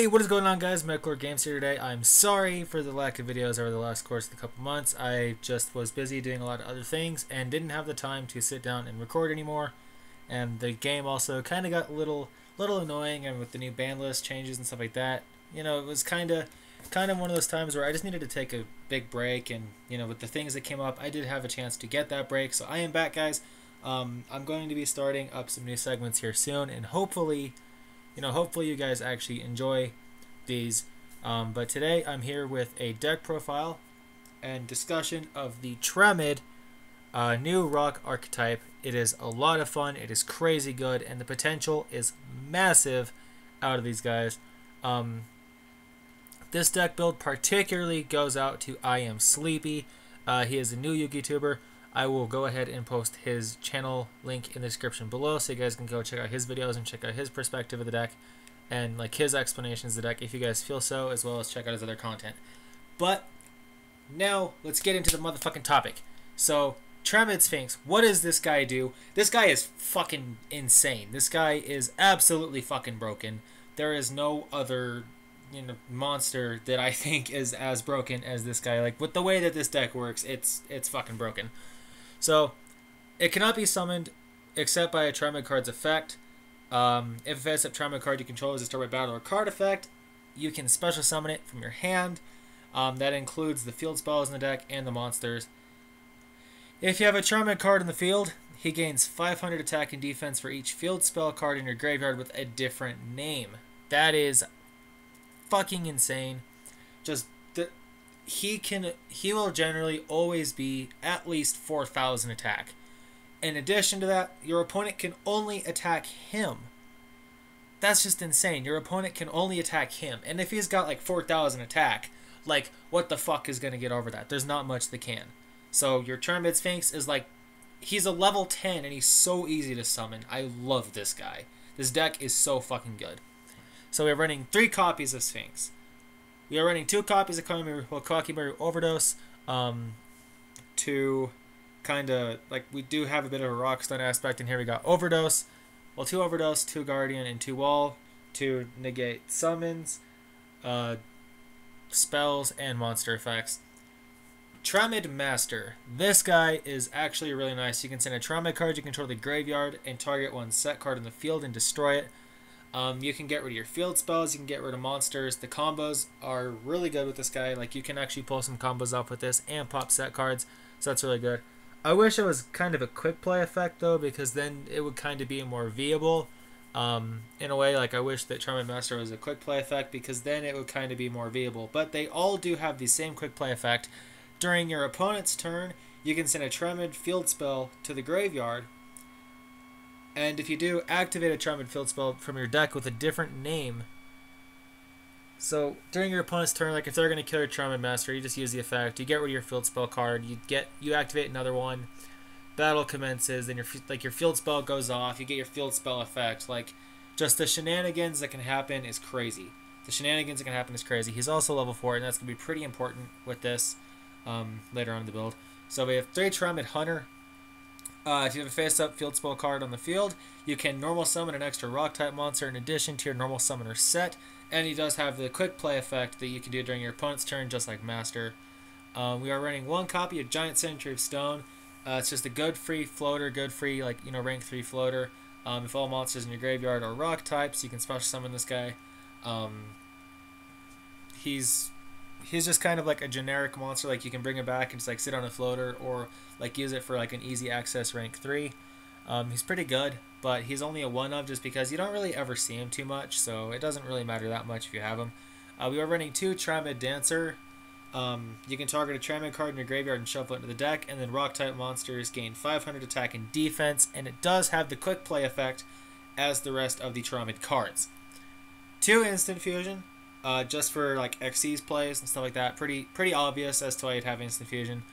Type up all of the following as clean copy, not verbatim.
Hey, what is going on, guys? MechlordGames here today. I'm sorry for the lack of videos over the last course of the couple months. I just was busy doing a lot of other things and didn't have the time to sit down and record anymore. And the game also kind of got a little annoying, and with the new ban list changes and stuff like that, you know, it was kind of one of those times where I just needed to take a big break. And you know, with the things that came up, I did have a chance to get that break. So I am back, guys. I'm going to be starting up some new segments here soon, and hopefully you guys actually enjoy these. But today I'm here with a deck profile and discussion of the Tramid new rock archetype. It is a lot of fun. It is crazy good, and the potential is massive out of these guys. This deck build particularly goes out to IAMSLEEPY. He is a new Yugioh tuber. I will go ahead and post his channel link in the description below, so you guys can go check out his videos and check out his perspective of the deck and like his explanations of the deck if you guys feel so, as well as check out his other content. But now let's get into the motherfucking topic. So Tremon Sphinx, what does this guy do? This guy is fucking insane. This guy is absolutely fucking broken. There is no other monster that I think is as broken as this guy. Like, with the way that this deck works, it's fucking broken. So it cannot be summoned except by a Tramid card's effect. If it has a Tramid card you control as a start by battle or card effect, you can special summon it from your hand. That includes the field spells in the deck and the monsters. If you have a Tramid card in the field, he gains 500 attack and defense for each field spell card in your graveyard with a different name. That is fucking insane. He will generally always be at least 4,000 attack. In addition to that, your opponent can only attack him. That's just insane. Your opponent can only attack him. And if he's got like 4,000 attack, like, what the fuck is going to get over that? There's not much that can. So your Tremon Sphinx is like, he's a level 10 and he's so easy to summon. I love this guy. This deck is so fucking good. So we're running 3 copies of Sphinx. We are running 2 copies of Kawakimaru Overdose to kind of, like, we do have a bit of a Rockstone aspect in here. We got Overdose, well, 2 Overdose, 2 Guardian, and 2 Wall to negate summons, spells, and monster effects. Tramid Master. This guy is actually really nice. You can send a Tramid card you control the graveyard and target one set card in the field and destroy it. You can get rid of your field spells, you can get rid of monsters. The combos are really good with this guy. Like, you can actually pull some combos off with this and pop set cards, so that's really good. I wish it was kind of a quick play effect, though, because then it would kind of be more viable. In a way, like, I wish that Tremon Master was a quick play effect, because then it would kind of be more viable. But they all do have the same quick play effect. During your opponent's turn, you can send a Tremid field spell to the graveyard. And if you do, activate a Tramid field spell from your deck with a different name. So during your opponent's turn, like if they're going to kill your Tramid Master, you just use the effect. You get rid of your field spell card. You activate another one. Battle commences. Then your field spell goes off. You get your field spell effect. Like, just the shenanigans that can happen is crazy. He's also level 4, and that's going to be pretty important with this later on in the build. So we have 3 Tramid Hunter. If you have a face-up field spell card on the field, you can normal summon an extra rock-type monster in addition to your normal summoner set, and he does have the quick play effect that you can do during your opponent's turn, just like Master. We are running 1 copy of Giant Century of Stone. It's just a good free floater, rank 3 floater. If all monsters in your graveyard are rock types, you can special summon this guy. He's just kind of like a generic monster. Like, you can bring him back and just like sit on a floater, or like use it for like an easy access rank 3. He's pretty good, but he's only a 1-of just because you don't really ever see him too much, so it doesn't really matter that much if you have him. We are running 2 Tramid Dancer. You can target a Tramid card in your graveyard and shuffle it into the deck, and then rock type monsters gain 500 attack and defense, and it does have the quick play effect as the rest of the Tramid cards. 2 Instant Fusion. Just for like Xyz plays and stuff like that. Pretty obvious as to why you'd have Instant Fusion.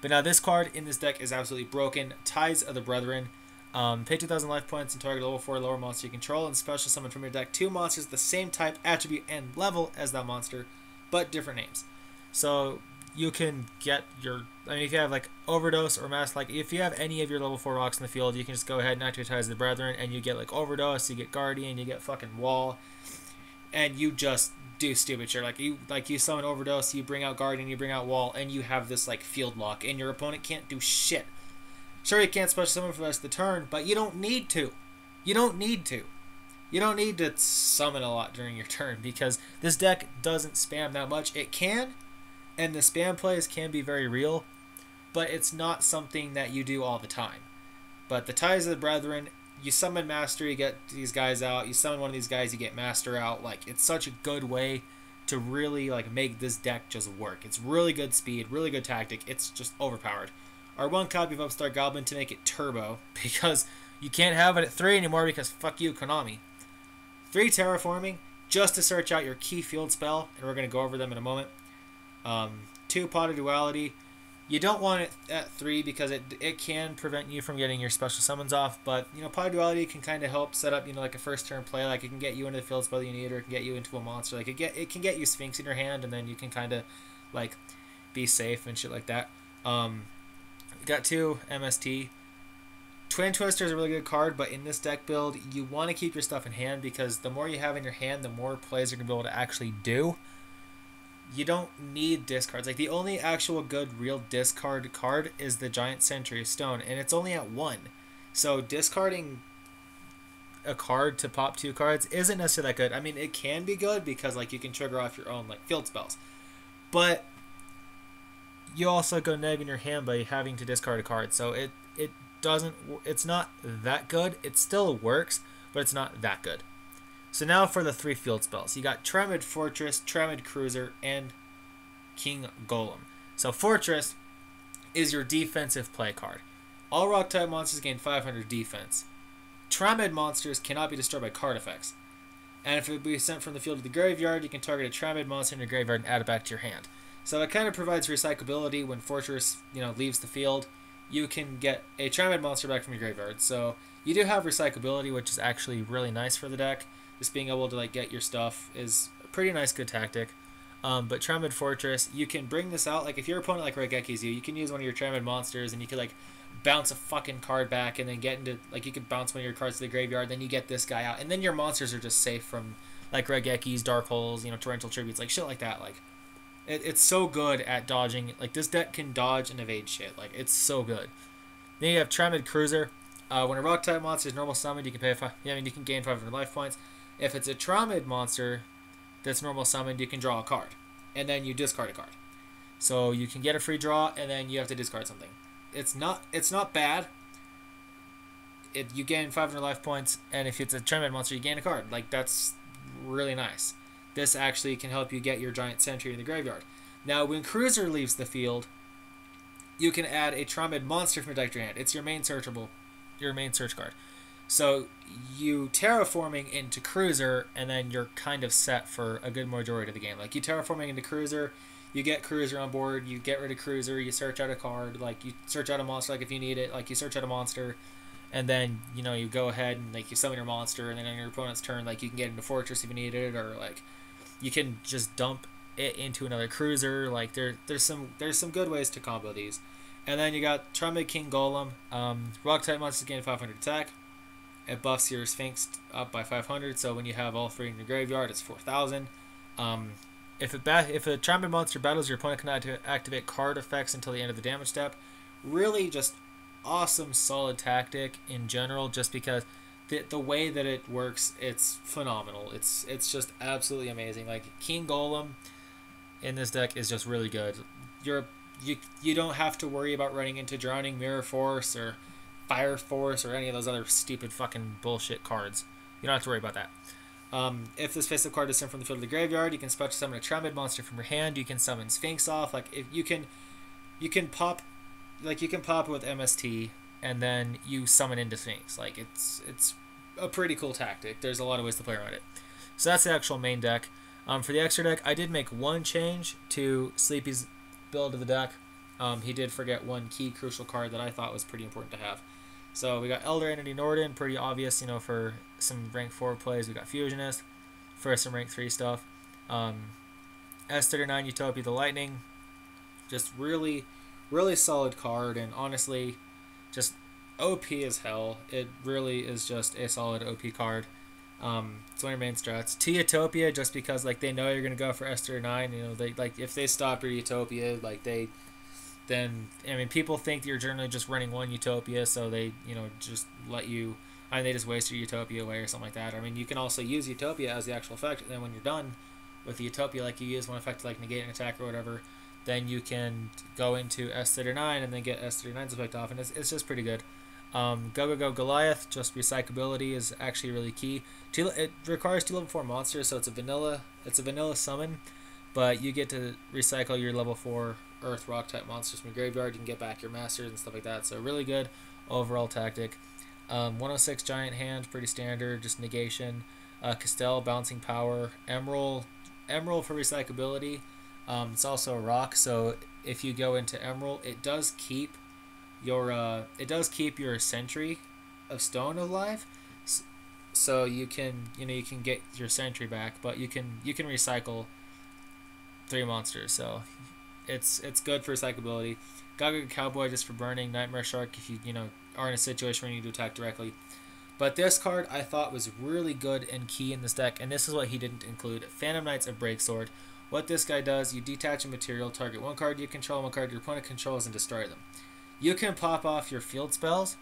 But now this card in this deck is absolutely broken. Ties of the Brethren. Pay 2,000 life points and target a level 4 lower monster you control, and special summon from your deck 2 monsters the same type, attribute, and level as that monster, but different names. So you can get your, if you have like Overdose or Mass, like if you have any of your level 4 rocks in the field, you can just go ahead and activate Ties of the Brethren, and you get like Overdose, you get Guardian, you get fucking Wall. and you just do stupid shit. You summon Overdose, you bring out Guardian, you bring out Wall, and you have this like field lock, and your opponent can't do shit. Sure, you can't special summon for the rest of the turn, but you don't need to. You don't need to. You don't need to summon a lot during your turn because this deck doesn't spam that much. It can, and the spam plays can be very real, but it's not something that you do all the time. But the Ties of the Brethren, you summon Master, you get these guys out. You summon one of these guys, you get Master out. Like, it's such a good way to really like make this deck just work. It's really good speed, really good tactic. It's just overpowered. Our one copy of Upstart Goblin to make it turbo because you can't have it at 3 anymore because fuck you, Konami. 3 Terraforming just to search out your key field spell, and we're going to go over them in a moment. 2 Pot of Duality. You don't want it at 3 because it can prevent you from getting your special summons off, but you know, Pot of Duality can kind of help set up, you know, like a first turn play. Like, it can get you into the field spell you need, or it can get you into a monster. Like, it can get you Sphinx in your hand, and then you can kind of like be safe and shit like that. We got 2 MST. Twin Twister is a really good card, but in this deck build, you want to keep your stuff in hand because the more you have in your hand, the more plays you're going to be able to actually do. You don't need discards. Like, the only actual good real discard card is the Giant Century of Stone, and it's only at 1. So discarding a card to pop 2 cards isn't necessarily that good. I mean, it can be good because like you can trigger off your own like field spells, but you also go neg in your hand by having to discard a card. So it's not that good. It still works, but it's not that good. So now for the 3 field spells. You got Tramid Fortress, Tramid Cruiser, and King Golem. So Fortress is your defensive play card. All rock type monsters gain 500 defense. Tramid monsters cannot be destroyed by card effects. And if it be sent from the field to the graveyard, you can target a Tramid monster in your graveyard and add it back to your hand. So it kind of provides recyclability. When Fortress, you know, leaves the field, you can get a Tramid monster back from your graveyard. So you do have recyclability, which is actually really nice for the deck. Just being able to like get your stuff is a pretty nice, good tactic. But Tramid Fortress, you can bring this out. Like, if your opponent like Regekis you can use one of your Tramid monsters and you can like bounce a fucking card back and then get into, like, you could bounce one of your cards to the graveyard, then you get this guy out, and then your monsters are just safe from like Regekis, Dark Holes, you know, Torrential Tributes, like shit like that. Like, it's so good at dodging. Like, this deck can dodge and evade shit. Like, it's so good. Then you have Tramid Cruiser. When a rock type monster is normal summoned, you can you can gain 500 life points. If it's a Tramid monster that's normal summoned, you can draw a card, and then you discard a card. So you can get a free draw, and then you have to discard something. It's not bad. You gain 500 life points, and if it's a Tremon monster, you gain a card. Like, that's really nice. This actually can help you get your Giant Sentry in the graveyard. Now, when Cruiser leaves the field, you can add a Tramid monster from your deck to your hand. It's your main search card. So you terraforming into Cruiser, and then you're kind of set for a good majority of the game. Like, you terraforming into Cruiser, you get Cruiser on board, you get rid of Cruiser, you search out a card, like, you search out a monster, like, if you need it, like, you search out a monster, and then, you know, you go ahead and, like, you summon your monster, and then on your opponent's turn, like, you can get into Fortress if you need it, or, like, you can just dump it into another Cruiser. Like, there's some good ways to combo these. And then you got Tramid King Golem. Rock type monsters gain 500 attack. It buffs your Sphinx up by 500, so when you have all 3 in your graveyard, it's 4,000. If a Tramid monster battles, your opponent can activate card effects until the end of the damage step. Really just awesome, solid tactic in general, just because the way that it works, it's phenomenal. It's just absolutely amazing. Like, King Golem in this deck is just really good. You don't have to worry about running into Drowning Mirror Force or Fire Force or any of those other stupid fucking bullshit cards. You don't have to worry about that. If this face-up card is sent from the field to the graveyard, you can special summon a Tramid monster from your hand. You can summon Sphinx off. Like, if you can pop with MST and then you summon into Sphinx. Like, it's a pretty cool tactic. There's a lot of ways to play around it. So that's the actual main deck. For the extra deck, I did make one change to Sleepy's build of the deck. He did forget one key crucial card that I thought was pretty important to have. So we got Elder Entity Norden, pretty obvious, you know, for some rank 4 plays. We got Fusionist for some rank 3 stuff. S39 Utopia the Lightning, just really, really solid card, and honestly, just OP as hell. It really is just a solid OP card. It's one of your main strats. 2 Utopia, just because like they know you're gonna go for S39. You know, they like if they stop your Utopia, like then I mean people think you're generally just running 1 Utopia, so they just let you. I mean, they just waste your Utopia away or something like that. I mean, you can also use Utopia as the actual effect, and then when you're done with the Utopia, like you use one effect to like negate an attack or whatever, then you can go into S39 and then get S39's effect off, and it's just pretty good. Go Goliath, just recyclability is actually really key. It requires 2 level 4 monsters, so it's a vanilla summon, but you get to recycle your level 4 Earth Rock type monsters from your graveyard. You can get back your masters and stuff like that. So really good overall tactic. 106 Giant Hand, pretty standard, just negation. Castell, bouncing power. Emerald for recyclability. It's also a rock, so if you go into Emerald, it does keep your Sentry of Stone alive, so you can get your Sentry back, but you can recycle 3 monsters, so it's good for recyclability. Gaga Cowboy just for burning. Nightmare Shark if you are in a situation where you need to attack directly. But this card I thought was really good and key in this deck, and this is what he didn't include. Phantom Knights of Breaksword. What this guy does, you detach a material, target 1 card you control, 1 card your opponent controls, and destroy them. You can pop off your field spells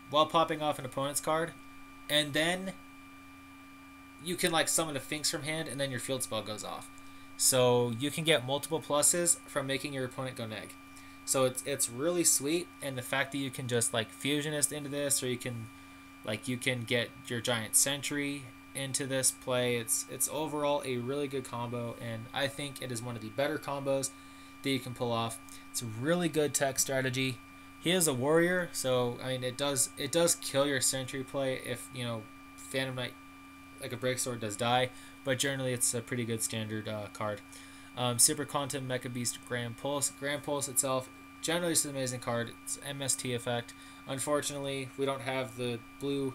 while popping off an opponent's card, and then you can like summon a Sphinx from hand, and then your field spell goes off. So you can get multiple pluses from making your opponent go neg. So it's really sweet, and the fact that you can just like Fusionist into this, or you can get your Giant Sentry into this play. It's overall a really good combo, and I think it is one of the better combos that you can pull off. It's a really good tech strategy. He is a warrior, so I mean it does kill your Sentry play if Phantom Knight like a Breaksword does die, but generally it's a pretty good standard card. Super Quantum Mecha Beast Grand Pulse. Grand Pulse itself, generally it's an amazing card. It's MST effect. Unfortunately, we don't have the blue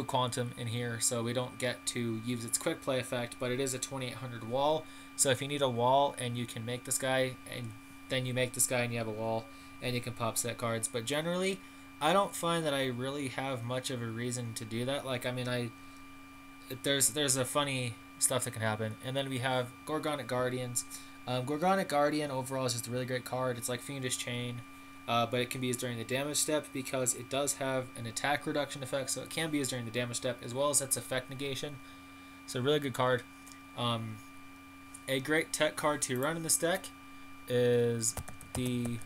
Quantum in here, so we don't get to use its quick play effect, but it is a 2800 wall. So if you need a wall and you can make this guy, and then you make this guy and you have a wall, and you can pop set cards. But generally, I don't find that I really have much of a reason to do that. Like, I mean, there's a funny stuff that can happen. And then we have Gorgonic Guardians. Gorgonic Guardian overall is just a really great card. It's like Fiendish Chain, but it can be used during the damage step because it does have an attack reduction effect, so it can be used during the damage step as well as its effect negation. So really good card. A great tech card to run in this deck is the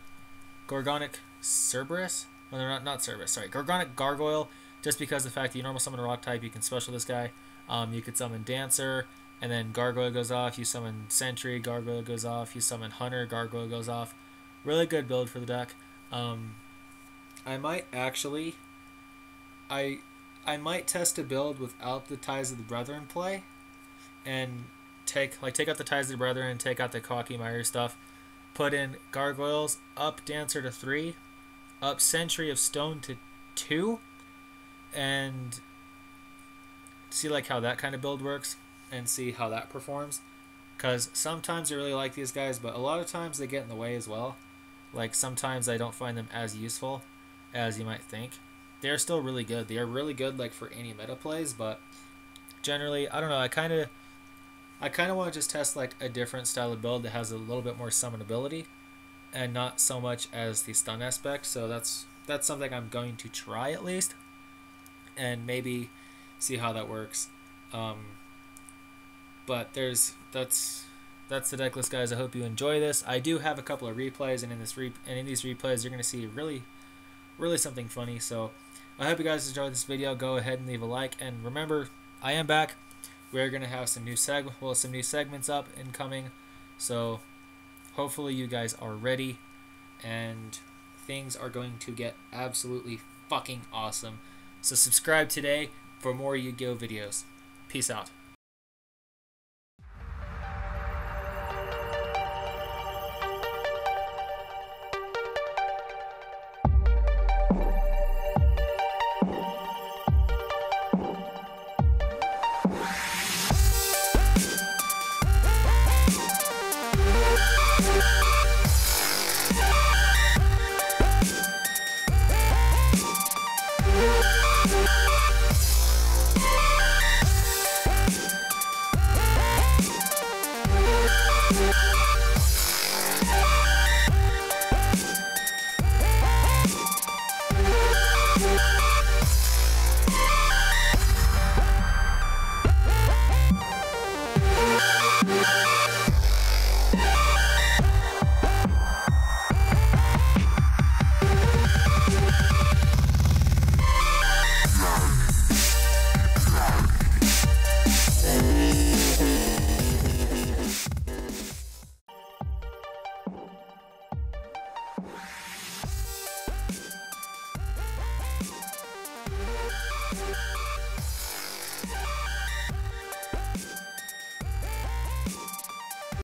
Gorgonic Cerberus. Well, they're not Cerberus, sorry. Gorgonic Gargoyle, just because of the fact that you normal summon a rock type, you can special this guy. You could summon Dancer, and then Gargoyle goes off. You summon Sentry, Gargoyle goes off. You summon Hunter, Gargoyle goes off. Really good build for the deck. I might actually... I might test a build without the Ties of the Brethren play, and take out the Ties of the Brethren and take out the Cocky Meyer stuff. Put in Gargoyles, up Dancer to 3, up Sentry of Stone to 2, and see like how that kind of build works and see how that performs. Because sometimes I really like these guys, but a lot of times they get in the way as well. Like sometimes I don't find them as useful as you might think. They're still really good. They are really good like for any meta plays, but generally, I don't know, I kind of want to just test like a different style of build that has a little bit more summonability and not so much as the stun aspect. So that's something I'm going to try at least, and maybe see how that works. But that's the deck list, guys. I hope you enjoy this. I do have a couple of replays, and in these replays you're going to see really something funny. So I hope you guys enjoyed this video. Go ahead and leave a like, and remember, I am back. We're going to have some new segments up and coming, so hopefully you guys are ready, and things are going to get absolutely fucking awesome. So subscribe today for more Yu-Gi-Oh videos. Peace out. Bye.